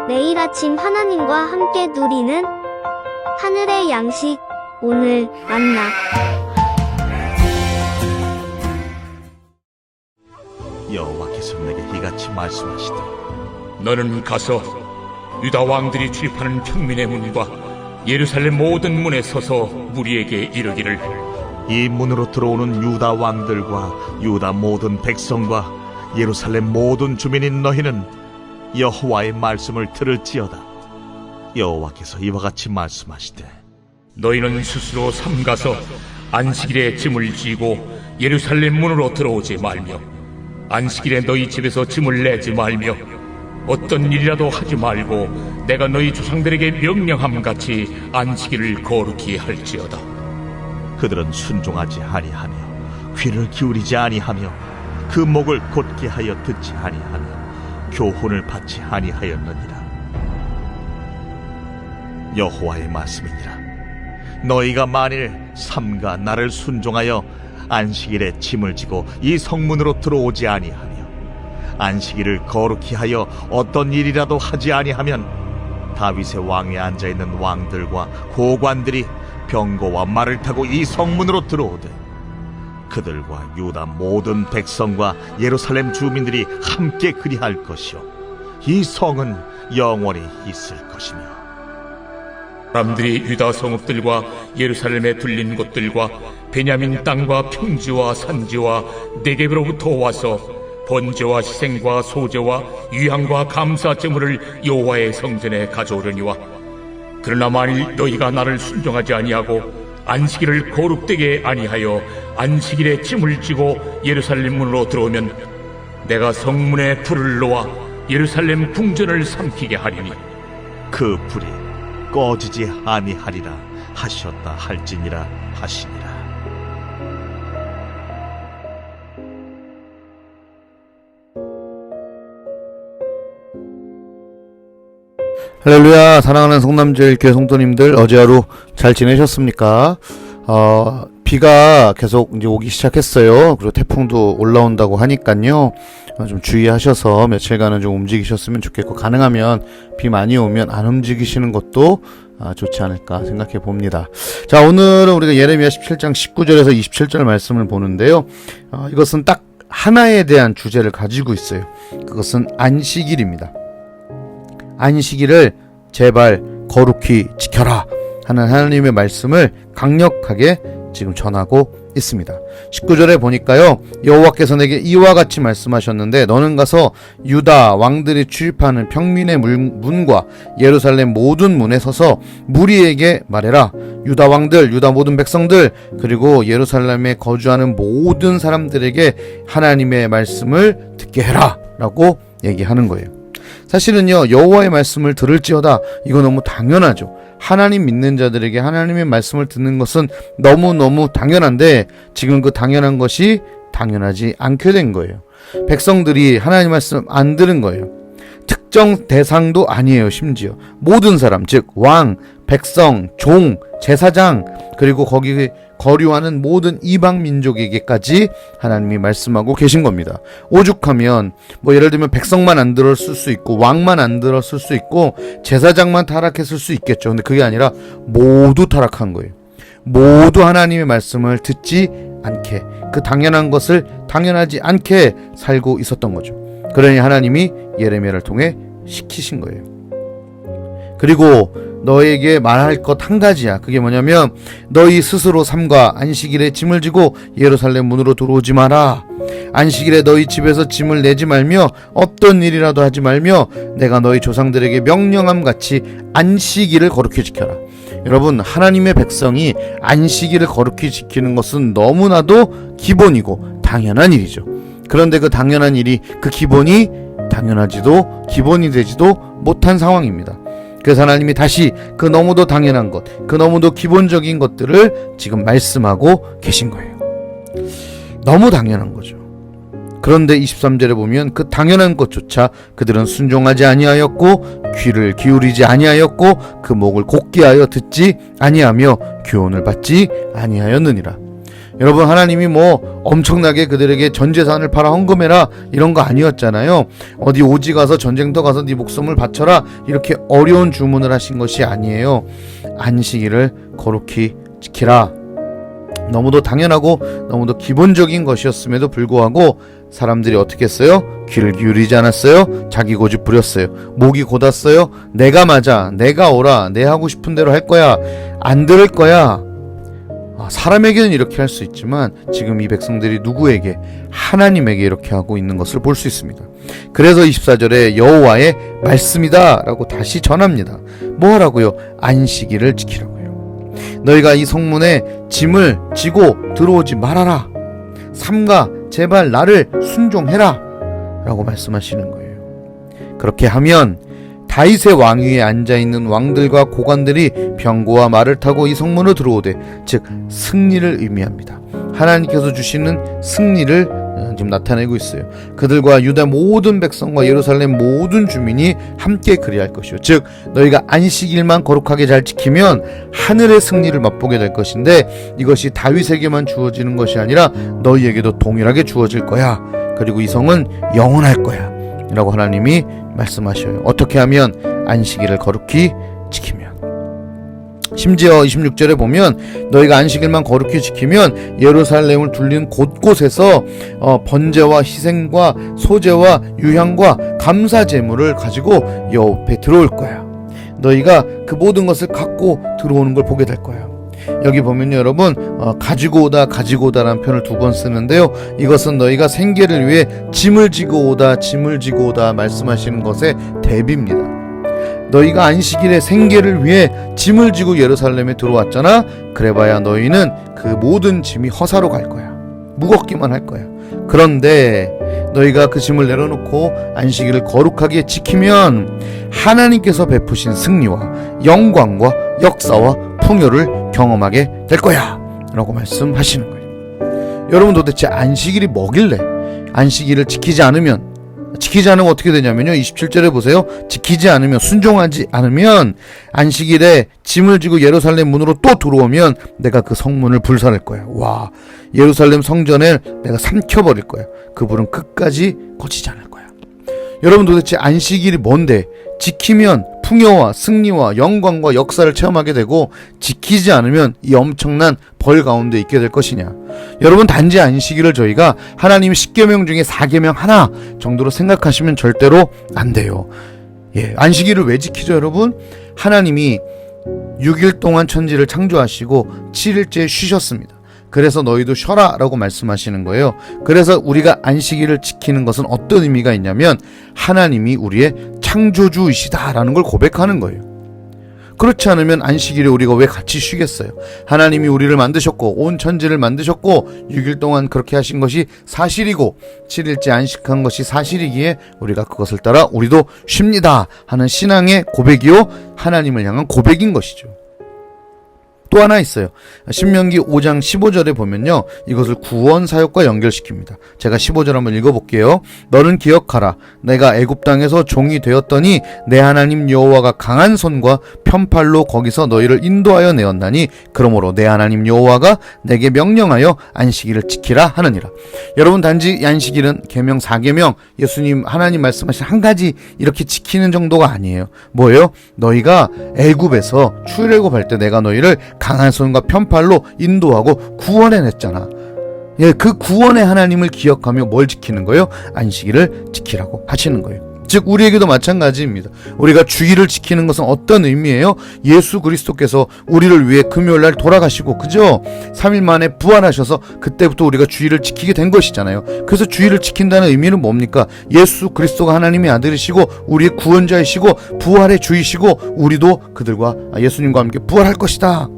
매일 아침 하나님과 함께 누리는 하늘의 양식, 오늘 만나. 여호와께서 내게 이같이 말씀하시되 너는 가서 유다 왕들이 출입하는 평민의 문과 예루살렘 모든 문에 서서 무리에게 이르기를 이 문으로 들어오는 유다 왕들과 유다 모든 백성과 예루살렘 모든 주민인 너희는 여호와의 말씀을 들을지어다. 여호와께서 이와 같이 말씀하시되 너희는 스스로 삼가서 안식일에 짐을 지고 예루살렘 문으로 들어오지 말며 안식일에 너희 집에서 짐을 내지 말며 어떤 일이라도 하지 말고 내가 너희 조상들에게 명령함같이 안식일을 거룩히 할지어다. 그들은 순종하지 아니하며 귀를 기울이지 아니하며 그 목을 곧게 하여 듣지 아니하며 교훈을 받지 아니하였느니라. 여호와의 말씀이니라. 너희가 만일 삼가 나를 순종하여 안식일에 짐을 지고 이 성문으로 들어오지 아니하며 안식일을 거룩히 하여 어떤 일이라도 하지 아니하면 다윗의 왕에 앉아있는 왕들과 고관들이 병거와 말을 타고 이 성문으로 들어오되 그들과 유다 모든 백성과 예루살렘 주민들이 함께 그리할 것이요 이 성은 영원히 있을 것이며 사람들이 유다 성읍들과 예루살렘에 둘린 곳들과 베냐민 땅과 평지와 산지와 네겝으로부터 와서 번제와 희생과 소제와 유향과 감사 제물을 여호와의 성전에 가져오려니와 그러나 만일 너희가 나를 순종하지 아니하고 안식일을 거룩되게 아니하여 안식일에 짐을 지고 예루살렘 문으로 들어오면 내가 성문에 불을 놓아 예루살렘 궁전을 삼키게 하리니 그 불이 꺼지지 아니하리라 하셨다 할지니라 하시니라. 할렐루야. 사랑하는 성남제일교회 성도님들, 어제 하루 잘 지내셨습니까? 비가 계속 이제 오기 시작했어요. 그리고 태풍도 올라온다고 하니까요. 좀 주의하셔서 며칠간은 좀 움직이셨으면 좋겠고, 가능하면 비 많이 오면 안 움직이시는 것도 좋지 않을까 생각해 봅니다. 자, 오늘은 우리가 예레미야 17장 19절에서 27절 말씀을 보는데요. 이것은 딱 하나에 대한 주제를 가지고 있어요. 그것은 안식일입니다. 안식일을 제발 거룩히 지켜라 하는 하나님의 말씀을 강력하게 지금 전하고 있습니다. 19절에 보니까요, 여호와께서 내게 이와 같이 말씀하셨는데 너는 가서 유다 왕들이 출입하는 평민의 문과 예루살렘 모든 문에 서서 무리에게 말해라. 유다 왕들, 유다 모든 백성들, 그리고 예루살렘에 거주하는 모든 사람들에게 하나님의 말씀을 듣게 해라 라고 얘기하는 거예요. 사실은요, 여호와의 말씀을 들을지어다, 이거 너무 당연하죠. 하나님 믿는 자들에게 하나님의 말씀을 듣는 것은 너무너무 당연한데 지금 그 당연한 것이 당연하지 않게 된 거예요. 백성들이 하나님 말씀 안 들은 거예요. 특정 대상도 아니에요. 심지어 모든 사람, 즉 왕, 백성, 종, 제사장, 그리고 거기 거류하는 모든 이방 민족에게까지 하나님이 말씀하고 계신 겁니다. 오죽하면 예를 들면 백성만 안 들었을 수 있고 왕만 안 들었을 수 있고 제사장만 타락했을 수 있겠죠. 근데 그게 아니라 모두 타락한 거예요. 모두 하나님의 말씀을 듣지 않게, 그 당연한 것을 당연하지 않게 살고 있었던 거죠. 그러니 하나님이 예레미야를 통해 시키신 거예요. 그리고 너에게 말할 것 한 가지야. 그게 뭐냐면 너희 스스로 삼가 안식일에 짐을 지고 예루살렘 문으로 들어오지 마라. 안식일에 너희 집에서 짐을 내지 말며 어떤 일이라도 하지 말며 내가 너희 조상들에게 명령함 같이 안식일을 거룩히 지켜라. 여러분, 하나님의 백성이 안식일을 거룩히 지키는 것은 너무나도 기본이고 당연한 일이죠. 그런데 그 당연한 일이, 그 기본이 당연하지도 기본이 되지도 못한 상황입니다. 그래서 하나님이 다시 그 너무도 당연한 것, 그 너무도 기본적인 것들을 지금 말씀하고 계신 거예요. 너무 당연한 거죠. 그런데 23절에 보면 그 당연한 것조차 그들은 순종하지 아니하였고 귀를 기울이지 아니하였고 그 목을 곧게 하여 듣지 아니하며 교훈을 받지 아니하였느니라. 여러분, 하나님이 뭐 엄청나게 그들에게 전 재산을 팔아 헌금해라 이런 거 아니었잖아요. 어디 오지 가서 전쟁터 가서 네 목숨을 바쳐라 이렇게 어려운 주문을 하신 것이 아니에요. 안식일을 거룩히 지키라. 너무도 당연하고 너무도 기본적인 것이었음에도 불구하고 사람들이 어떻게 했어요? 귀를 기울이지 않았어요? 자기 고집 부렸어요. 목이 곧았어요? 내가 맞아, 내가 옳아, 내 하고 싶은 대로 할 거야, 안 들을 거야. 사람에게는 이렇게 할 수 있지만 지금 이 백성들이 누구에게? 하나님에게 이렇게 하고 있는 것을 볼 수 있습니다. 그래서 24절에 여호와의 말씀이다 라고 다시 전합니다. 뭐 하라고요? 안식일을 지키라고요. 너희가 이 성문에 짐을 지고 들어오지 말아라. 삼가 제발 나를 순종해라 라고 말씀하시는 거예요. 그렇게 하면 다윗의 왕위에 앉아있는 왕들과 고관들이 병거와 말을 타고 이 성문으로 들어오되, 즉 승리를 의미합니다. 하나님께서 주시는 승리를 지금 나타내고 있어요. 그들과 유다 모든 백성과 예루살렘 모든 주민이 함께 그리할 것이요, 즉 너희가 안식일만 거룩하게 잘 지키면 하늘의 승리를 맛보게 될 것인데, 이것이 다윗에게만 주어지는 것이 아니라 너희에게도 동일하게 주어질 거야. 그리고 이 성은 영원할 거야 라고 하나님이 말씀하셔요. 어떻게 하면? 안식일을 거룩히 지키면. 심지어 26절에 보면 너희가 안식일만 거룩히 지키면 예루살렘을 둘린 곳곳에서 번제와 희생과 소제와 유향과 감사 제물을 가지고 여호와 앞에 들어올 거야. 너희가 그 모든 것을 갖고 들어오는 걸 보게 될 거야. 여기 보면요, 여러분, 가지고 오다라는 표현을 2번 쓰는데요, 이것은 너희가 생계를 위해 짐을 지고 오다 말씀하시는 것의 대비입니다. 너희가 안식일에 생계를 위해 짐을 지고 예루살렘에 들어왔잖아. 그래봐야 너희는 그 모든 짐이 허사로 갈 거야. 무겁기만 할 거야. 그런데 너희가 그 짐을 내려놓고 안식일을 거룩하게 지키면 하나님께서 베푸신 승리와 영광과 역사와 풍요를 경험하게 될 거야 라고 말씀하시는 거예요. 여러분, 도대체 안식일이 뭐길래? 안식일을 지키지 않으면 어떻게 되냐면요, 27절에 보세요. 지키지 않으면, 순종하지 않으면 안식일에 짐을 지고 예루살렘 문으로 또 들어오면 내가 그 성문을 불살할 거야. 와, 예루살렘 성전을 내가 삼켜버릴 거야. 그 불은 끝까지 꺼지지 않을 거야. 여러분, 도대체 안식일이 뭔데? 지키면 풍요와 승리와 영광과 역사를 체험하게 되고, 지키지 않으면 이 엄청난 벌 가운데 있게 될 것이냐. 여러분, 단지 안식일을 저희가 하나님 10계명 중에 4계명 하나 정도로 생각하시면 절대로 안 돼요. 안식일을 왜 지키죠, 여러분? 하나님이 6일 동안 천지를 창조하시고 7일째 쉬셨습니다. 그래서 너희도 쉬어라 라고 말씀하시는 거예요. 그래서 우리가 안식일을 지키는 것은 어떤 의미가 있냐면, 하나님이 우리의 창조주이시다 라는 걸 고백하는 거예요. 그렇지 않으면 안식일에 우리가 왜 같이 쉬겠어요? 하나님이 우리를 만드셨고 온 천지를 만드셨고 6일 동안 그렇게 하신 것이 사실이고 7일째 안식한 것이 사실이기에 우리가 그것을 따라 우리도 쉽니다 하는 신앙의 고백이요, 하나님을 향한 고백인 것이죠. 또 하나 있어요. 신명기 5장 15절에 보면요, 이것을 구원 사역과 연결시킵니다. 제가 15절 한번 읽어볼게요. 너는 기억하라. 내가 애굽 땅에서 종이 되었더니 내 하나님 여호와가 강한 손과 편팔로 거기서 너희를 인도하여 내었나니 그러므로 내 하나님 여호와가 내게 명령하여 안식일을 지키라 하느니라. 여러분, 단지 안식일은 계명 4계명, 예수님 하나님 말씀하신 한 가지 이렇게 지키는 정도가 아니에요. 뭐예요? 너희가 애굽에서 출애굽할 때 내가 너희를 강한 손과 편팔로 인도하고 구원해냈잖아. 그 구원의 하나님을 기억하며 뭘 지키는 거예요? 안식일을 지키라고 하시는 거예요. 즉 우리에게도 마찬가지입니다. 우리가 주일을 지키는 것은 어떤 의미예요? 예수 그리스도께서 우리를 위해 금요일날 돌아가시고, 그죠? 3일 만에 부활하셔서 그때부터 우리가 주일을 지키게 된 것이잖아요. 그래서 주일을 지킨다는 의미는 뭡니까? 예수 그리스도가 하나님의 아들이시고 우리의 구원자이시고 부활의 주이시고 우리도 그들과 예수님과 함께 부활할 것이다.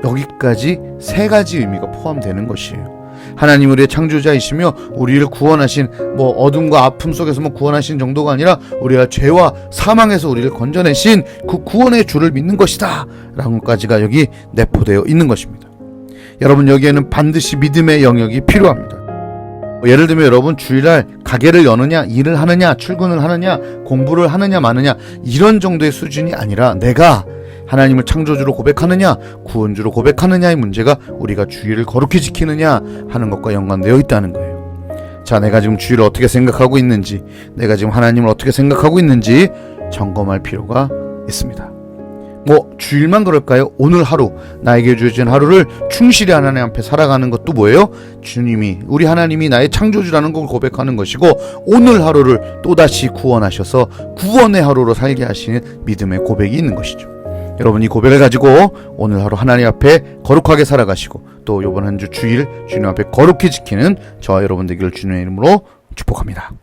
여기까지 3가지 의미가 포함되는 것이에요. 하나님 우리의 창조자이시며 우리를 구원하신, 어둠과 아픔 속에서 구원하신 정도가 아니라 우리가 죄와 사망에서 우리를 건져내신 그 구원의 주를 믿는 것이다 라는 것까지가 여기 내포되어 있는 것입니다. 여러분, 여기에는 반드시 믿음의 영역이 필요합니다. 예를 들면 여러분, 주일날 가게를 여느냐, 일을 하느냐, 출근을 하느냐, 공부를 하느냐 마느냐 이런 정도의 수준이 아니라 내가 하나님을 창조주로 고백하느냐, 구원주로 고백하느냐의 문제가 우리가 주일을 거룩히 지키느냐 하는 것과 연관되어 있다는 거예요. 자, 내가 지금 주일을 어떻게 생각하고 있는지, 내가 지금 하나님을 어떻게 생각하고 있는지 점검할 필요가 있습니다. 뭐 주일만 그럴까요? 오늘 하루, 나에게 주어진 하루를 충실히 하나님 앞에 살아가는 것도 뭐예요? 주님이, 우리 하나님이 나의 창조주라는 걸 고백하는 것이고, 오늘 하루를 또다시 구원하셔서 구원의 하루로 살게 하시는 믿음의 고백이 있는 것이죠. 여러분, 이 고백을 가지고 오늘 하루 하나님 앞에 거룩하게 살아가시고, 또 이번 한 주 주일 주님 앞에 거룩히 지키는 저와 여러분 되기를 주님의 이름으로 축복합니다.